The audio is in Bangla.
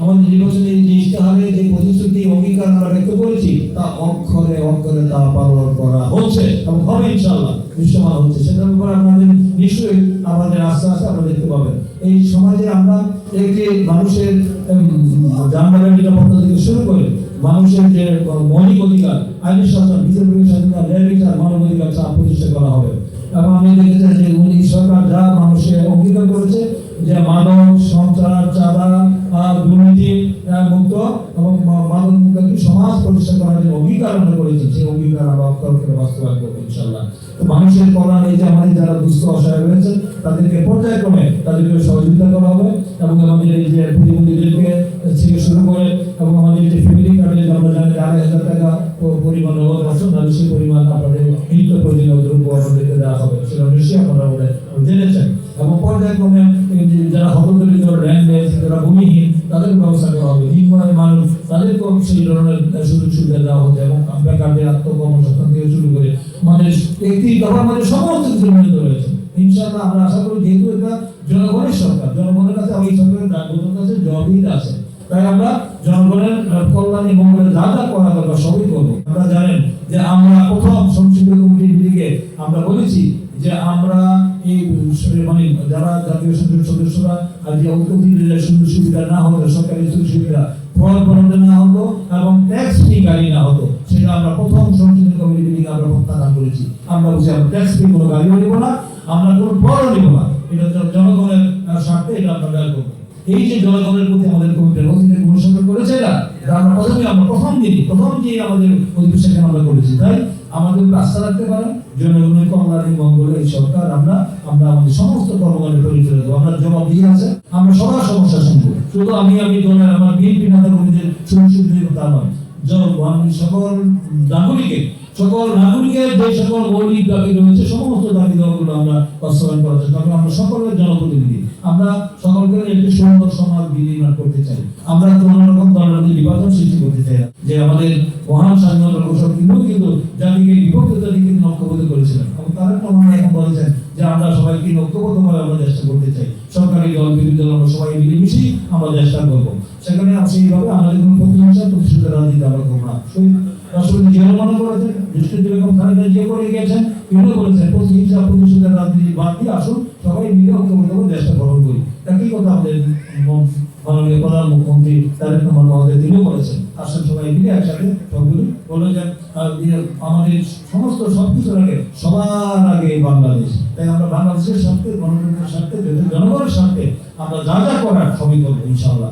আমাদের নির্বাচনের যে ইশতেহারে যে প্রতিশ্রুতি অঙ্গীকার আমরা ব্যক্ত করেছি তা অক্ষরে অক্ষরে তা পালন করা হচ্ছে এবং হবে ইনশাআল্লাহ, দৃশ্যমান হচ্ছে। সেটার উপর আপনাদের নিশ্চয়ই আমাদের আস্তে আস্তে আপনারা দেখতে পাবেন। এই সমাজে আমরা একটি মানুষের যানবাহনের নিরাপত্তা থেকে শুরু করে মানুষের যে মৌলিক অধিকার, আইনি শাসন, বিচারপতি স্বাধীনতা, ন্যায় বিচার, মানবাধিকার প্রতিষ্ঠা করা হবে। এবং আমি দেখেছি যে সরকার যা মানুষের অঙ্গীকার করেছে যে মাদক, সন্ত্রাস, চাঁদা, দুর্নীতি মুক্ত এবং মাদক মুক্ত সমাজ প্রতিষ্ঠা করার যে অঙ্গীকার আমরা করেছি, সেই অঙ্গীকার আমরা অক্ষর করে বাস্তবায়ন করবো ইনশাআল্লাহ। তো মানুষের কল্যাণ, এই যে আমাদের যারা দুস্থ অসহায় রয়েছে তাদেরকে পর্যায়ক্রমে তাদেরকে সহযোগিতা করা হবে এবং আমাদের এই যে প্রতিবন্ধীদেরকে থেকে শুরু করে এবং আমাদের যে ফ্যামিলি কার্ডে আমরা জানি 2,500 টাকা পরিমাণ সেই পরিমাণ আপনাদের নিত্য প্রয়োজনীয় দ্রব্য আমাদেরকে দেওয়া হবে, সেটা নিশ্চয়ই আপনারা জেনেছেন। এবং পর্যায়ক্রমে যারা হতদরিদ্র, ল্যান্ডলেস, যারা ভূমিহীন তাদের ব্যবস্থা করা হবে, হিন্দুদের মানুষ তাদেরকেও সেই ধরনের সুযোগ সুবিধা দেওয়া হচ্ছে এবং বেকারদের আত্মকর্মসংস্থান থেকে শুরু করে আমাদের একটি গভর্নমেন্টের সমস্ত কিছু নিয়োজিত রয়েছে ইনশাআল্লাহ। আমরা আশা করি যেহেতু এটা জনগণের সরকার, জনগণের কাছে ওই সরকারের দায়িত্বের কাছে জবাবদিহিতা আছে, তাই আমরা জনগণের কল্যাণী মঙ্গলের যা যা করা দরকার সবই করবো। আপনারা জানেন যে আমরা প্রথম সংসদীয় কমিটির মিটিংয়ে আমরা বলেছি যে আমরা এই মানে যারা জাতীয় সংসদের সদস্যরা আর যে অতিথিদের সুযোগ সুবিধা না হতো, সরকারি সুযোগ সুবিধা বরাদ্দ না হতো এবং ট্যাক্স ফ্রি গাড়ি না হতো, সেটা আমরা প্রথম সংসদীয় কমিটি মিটিং আমরা প্রত্যাখ্যান করেছি। আমরা বলছি আমরা ট্যাক্স ফ্রি কোনো গাড়িও নেব না, আমরা কোনো বড় নেব না, এটা জনগণের স্বার্থে এটা আমরা ব্যয় করবো। এই যে জনগণের প্রতি আমাদের কমিটির অধীনে অনুসরণ করেছে এরা, আমরা প্রথম দিনই আমাদের অধিবেশনে আমরা করেছি। তাই আমাদের আস্থা রাখতে পারেন জনগণের কল্যাণী মঙ্গলে এই সরকার আমরা আমাদের সমস্ত কর্মকাণ্ডে পরিচালিত, আমরা জবাবদিহি আছে, আমরা সবার সমস্যা শুনবো। শুধু আমি দলের আমার বিএনপি নেতা কর্মীদের শুধু তা নয়, সকল নাগরিকের যে সকল মৌলিক দাবি রয়েছে সমস্ত দাবি দাওয়াগুলো আমরা বাস্তবায়ন করার চেষ্টা করি। আমরা সকলের জনপ্রতিনিধি, আমরা সকলকে একটি সুন্দর সমাজ বিনির্মাণ করতে চাই। আমরা কোনো রকম দলের বিভাজন সৃষ্টি করতে চাই না। যে আমাদের মহান স্বাধীনতা ঘোষক কিন্তু জাতিকে বিভক্ত জাতিকে ঐক্যবদ্ধ করেছিলেন এবং তারা এখন বলেছেন যে আমরা সবাইকে ঐক্যবদ্ধভাবে আমরা চেষ্টা করতে চাই। সরকারি দল, বিরোধী দল আমরা সবাই মিলেমিশেই আমরা চেষ্টা করবো। সেখানে সেইভাবে আমাদের কোনো প্রতিহিংসা প্রতিশোধের রাজনীতি আমরা করবো না। রাষ্ট্রপতি জিয়াউর মনে করেছেন, বেগম খালেদা জিয়া করে গিয়েছেন, তিনিও বলেছেন প্রতিহিংসা প্রতিশোধের রাজনীতি বাদ দিয়ে আসুন সবাই মিলে ঐক্যবদ্ধভাবে দেশটা গ্রহণ করি। একই কথা আমাদের মাননীয় প্রধান মুখ্যমন্ত্রী তারেক রহমান মহোদয় তিনিও বলেছেন, আসেন সবাই মিলে একসাথে সবগুলি বলে যান আমাদের সমস্ত সবকিছুর আগে সবার আগে বাংলাদেশ। তাই আমরা বাংলাদেশের স্বার্থে, গণতন্ত্রের স্বার্থে, জনগণের স্বার্থে আমরা যা যা করার সবই করবো ইনশাআল্লাহ।